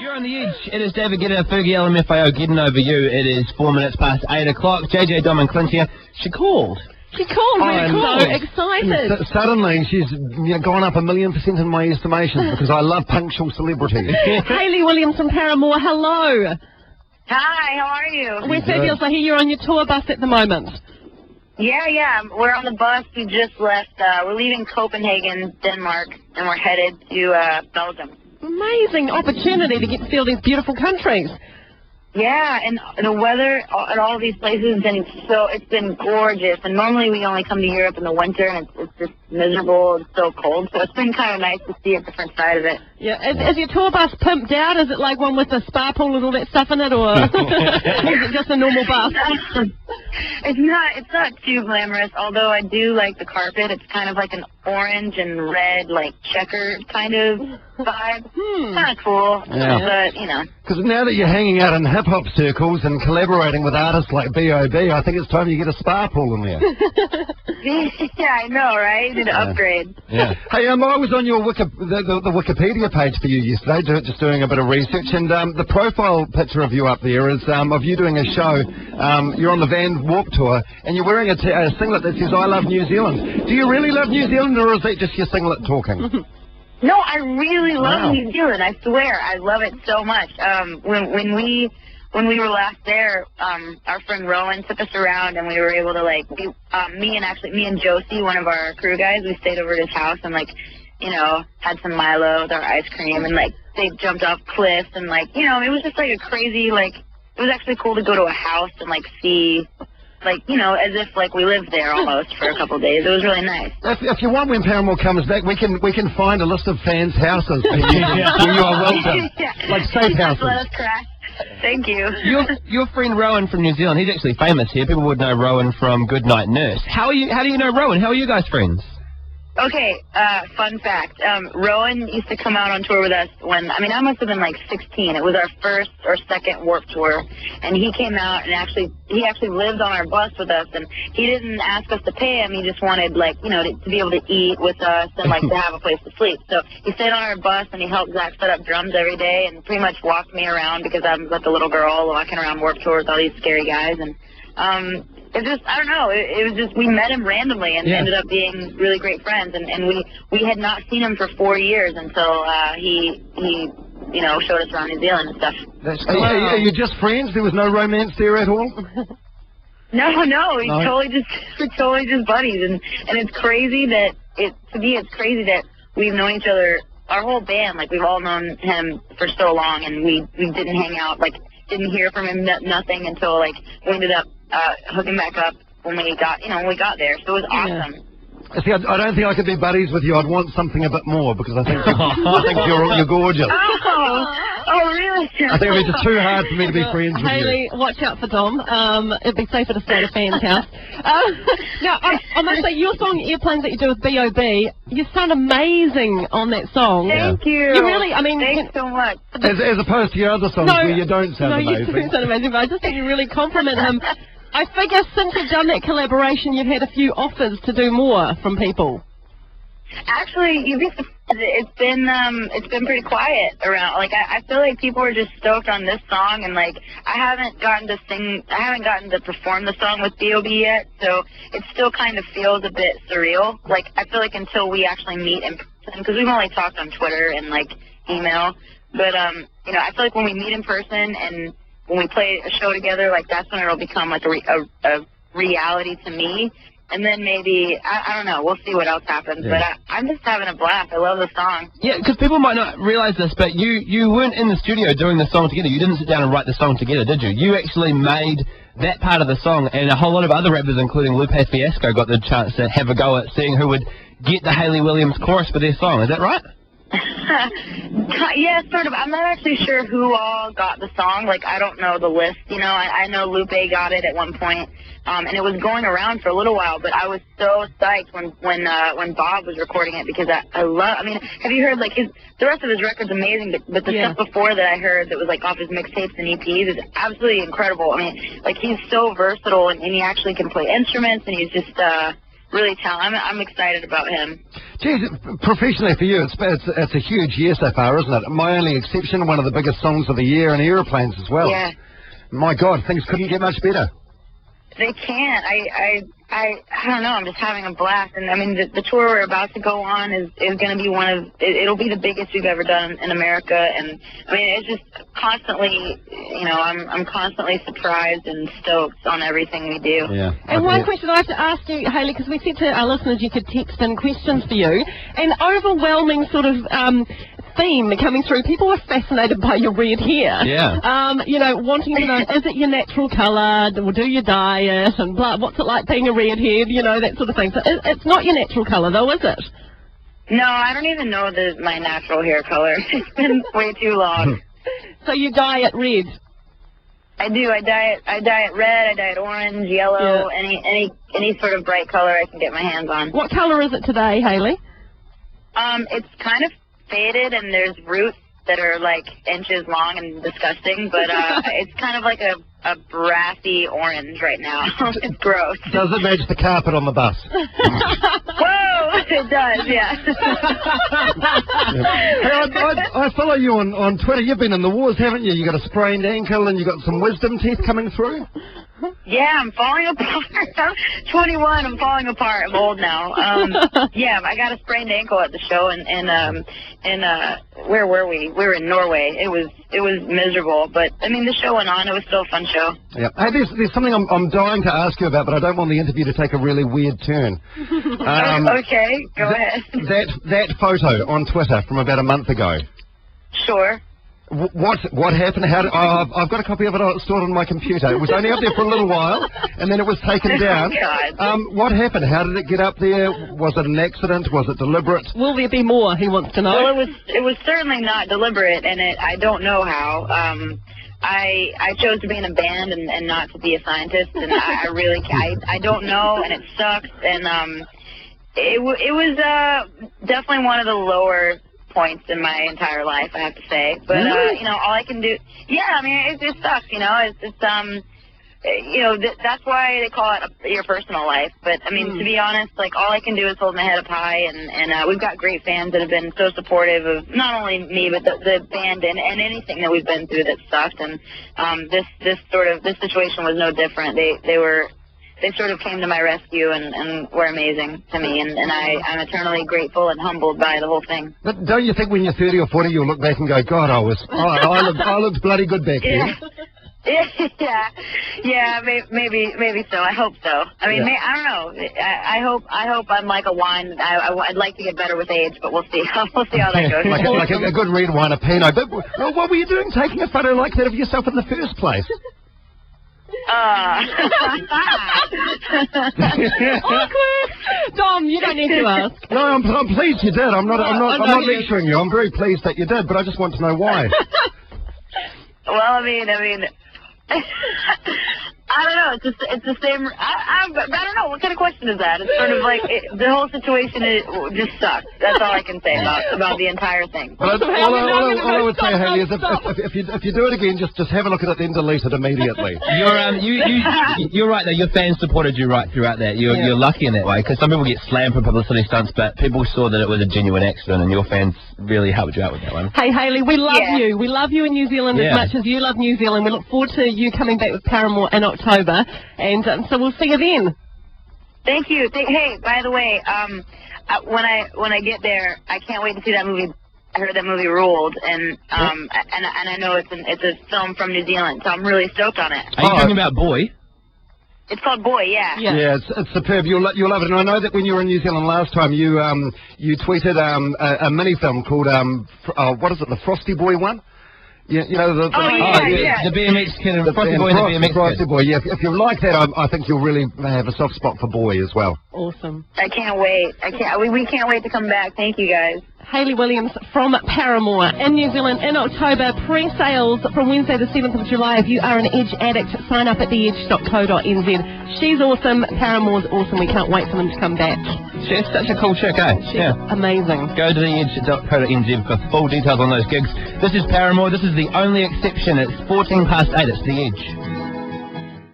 You're on the edge. It is David Guetta, Fergie LMFAO, getting over you. It is 4 minutes past 8 o'clock. JJ, Dom and Clint here. She called. She called. We're so excited. Suddenly, she's gone up 1,000,000% in my estimations because I love punctual celebrities. Hayley Williams from Paramore, hello. Hi, how are you? We're fabulous. I hear you're on your tour bus at the moment. Yeah. We're on the bus. We just left. We're leaving Copenhagen, Denmark, and we're headed to Belgium. Amazing opportunity to get to see all these beautiful countries. Yeah, and the weather at all of these places it's been gorgeous. And normally we only come to Europe in the winter, and it's just miserable and so cold. So it's been kind of nice to see a different side of it. Yeah, is your tour bus pimped out? Is it like one with a spa pool and all that stuff in it, or is it just a normal bus? It's not too glamorous. Although I do like the carpet. It's kind of like an orange and red, like checkered kind of vibe. Kind of cool. Yeah. But you know. Because now that you're hanging out in hip-hop circles and collaborating with artists like B.O.B., I think it's time you get a spa pool in there. Yeah, I know, right? Need to upgrade. Yeah. Hey, I was on your the Wikipedia page for you yesterday, just doing a bit of research, and the profile picture of you up there is of you doing a show. You're on the Van Warp Tour, and you're wearing a singlet that says, "I love New Zealand." Do you really love New Zealand, or is that just your singlet talking? No, I really love New Zealand. I swear, I love it so much. When we were last there, our friend Rowan took us around, and we were able to me and Josie, one of our crew guys, we stayed over at his house and had some Milo with our ice cream, and they jumped off cliffs, and it was just a crazy it was actually cool to go to a house and see. As if we lived there almost for a couple of days. It was really nice. If you want, when Paramore comes back, we can find a list of fans' houses where you are welcome, like safe houses. Let us crash. Thank you. Your friend Rowan from New Zealand, he's actually famous here. People would know Rowan from Goodnight Nurse. How do you know Rowan? How are you guys friends? Okay, fun fact. Rowan used to come out on tour with us when, I must have been 16. It was our first or second Warped Tour, and he came out and he actually lived on our bus with us, and he didn't ask us to pay him. He just wanted, to be able to eat with us and, to have a place to sleep. So he stayed on our bus, and he helped Zach set up drums every day and pretty much walked me around because I was like a little girl walking around Warped Tour with all these scary guys, and, it's just, I don't know, it was just, we met him randomly and ended up being really great friends, and we had not seen him for 4 years until he showed us around New Zealand and stuff. Are you just friends? There was no romance there at all? No, we're totally just buddies, and it's crazy that, it's crazy that we've known each other, our whole band, we've all known him for so long, and we didn't hang out, didn't hear from him, nothing until, we ended up hooking back up when we got there. So it was awesome. See, I don't think I could be buddies with you. I'd want something a bit more because I think you're gorgeous. Oh, really? I think it'd be just too hard for me to be friends with you. Hayley, watch out for Dom. It'd be safer to stay at a fan's house. Now, I must say, your song Airplanes that you do with B.O.B., you sound amazing on that song. Thank you. You really, thanks so much. As opposed to your other songs where you don't sound amazing. No, you don't sound amazing, but I just think you really compliment him. I figure since you've done that collaboration, you've had a few offers to do more from people. Actually, you'd be surprised. It's been pretty quiet around. I feel like people are just stoked on this song, and I haven't gotten to perform the song with B.O.B. yet, so it still kind of feels a bit surreal. I feel like until we actually meet in person, because we've only talked on Twitter and email, but I feel like when we meet in person and when we play a show together, that's when it'll become a reality to me. And then maybe, I don't know, we'll see what else happens. Yeah. But I'm just having a blast. I love the song. Yeah, because people might not realize this, but you weren't in the studio doing the song together. You didn't sit down and write the song together, did you? You actually made that part of the song, and a whole lot of other rappers, including Lupe Fiasco, got the chance to have a go at seeing who would get the Hayley Williams chorus for their song. Is that right? Yeah, sort of. I'm not actually sure who all got the song. I don't know the list. I know Lupe got it at one point, and it was going around for a little while. But I was so psyched when Bob was recording it because I love. Have you heard the rest of his record's amazing, but the stuff before that I heard that was off his mixtapes and EPs is absolutely incredible. He's so versatile and he actually can play instruments, and he's just really talented. I'm excited about him. Geez, professionally for you, it's a huge year so far, isn't it? My Only Exception, one of the biggest songs of the year, and Aeroplanes as well. Yeah. My God, things couldn't get much better. They can't. I don't know. I'm just having a blast, and I mean the tour we're about to go on is going to be it'll be the biggest we've ever done in America, and I mean it's just constantly, I'm constantly surprised and stoked on everything we do. Yeah. And one question I have to ask you, Hayley, because we said to our listeners you could text in questions for you, an overwhelming sort of theme coming through. People were fascinated by your red hair. Yeah. Wanting to know, is it your natural colour, or do you dye it, and blah, what's it like being a redhead, that sort of thing. So it's not your natural colour though, is it? No, I don't even know my natural hair color. It's been way too long. So you dye it red? I do. I dye it red, I dye it orange, yellow, any sort of bright color I can get my hands on. What colour is it today, Hayley? It's kind of faded, and there's roots that are like inches long and disgusting, but it's kind of like a brassy orange right now. It's gross. Does it match the carpet on the bus? Whoa, it does, yeah. Hey, I follow you on Twitter. You've been in the wars, haven't you? You got a sprained ankle and you got some wisdom teeth coming through. Yeah, I'm falling apart. I'm 21. I'm falling apart. I'm old now. Yeah, I got a sprained ankle at the show, and where were we? We were in Norway. It was miserable, but I mean the show went on. It was still a fun show. Yeah. Hey, there's something I'm dying to ask you about, but I don't want the interview to take a really weird turn. Okay, go ahead. That photo on Twitter from about a month ago. Sure. What happened? I've got a copy of it stored on my computer. It was only up there for a little while, and then it was taken down. Oh, God. What happened? How did it get up there? Was it an accident? Was it deliberate? Will there be more? He wants to know. Well, it was certainly not deliberate, and I don't know how. I chose to be in a band and not to be a scientist, and I don't know, and it sucks, and it was definitely one of the lower points in my entire life, I have to say. But all I can do, I mean, it just sucks. That's why they call it your personal life. But I mean, to be honest, like all I can do is hold my head up high, and we've got great fans that have been so supportive of not only me but the band and anything that we've been through that sucked. And this situation was no different. They sort of came to my rescue and were amazing to me, and I'm eternally grateful and humbled by the whole thing. But don't you think when you're 30 or 40 you'll look back and go, God, I looked bloody good back then? Yeah, maybe so. I hope so. I mean, I don't know. I hope I'm like a wine. I'd like to get better with age, but we'll see. We'll see how that goes. like a good red wine, a Pinot. But what were you doing taking a photo like that of yourself in the first place? Dom, you don't need to ask. No, I'm pleased you did. I'm not lecturing you. I'm very pleased that you did, but I just want to know why. Well, I mean, I don't know. It's the same. I don't know. What kind of question is that? It's sort of like the whole situation just sucks. That's all I can say about the entire thing. Well, all I would say, Hayley, is if you do it again, just have a look at it, then delete it immediately. You're right though. Your fans supported you right throughout that. You're lucky in that way, because some people get slammed for publicity stunts, but people saw that it was a genuine accident, and your fans really helped you out with that one. Hey Hayley, we love you. We love you in New Zealand as much as you love New Zealand. We look forward to you coming back with Paramore in October, and so we'll see you then. Thank you. Hey, by the way, when I get there, I can't wait to see that movie. I heard that movie ruled, and I know it's a film from New Zealand, so I'm really stoked on it. Are you talking about Boy? It's called Boy, yeah. Yeah, it's superb. You'll love it. And I know that when you were in New Zealand last time, you tweeted a mini film called what is it, the Frosty Boy one? You know the BMX kid and the Frosty Boy and the BMX Frosty Boy. Yeah, if you like that, I think you'll really have a soft spot for Boy as well. Awesome. I can't wait. We can't wait to come back. Thank you guys. Hayley Williams from Paramore in New Zealand in October. Pre-sales from Wednesday the 7th of July. If you are an Edge addict, sign up at theedge.co.nz. She's awesome. Paramore's awesome. We can't wait for them to come back. She's such a cool chick, eh? She's amazing. Go to theedge.co.nz for full details on those gigs. This is Paramore. This is The Only Exception. It's 8:14. It's The Edge.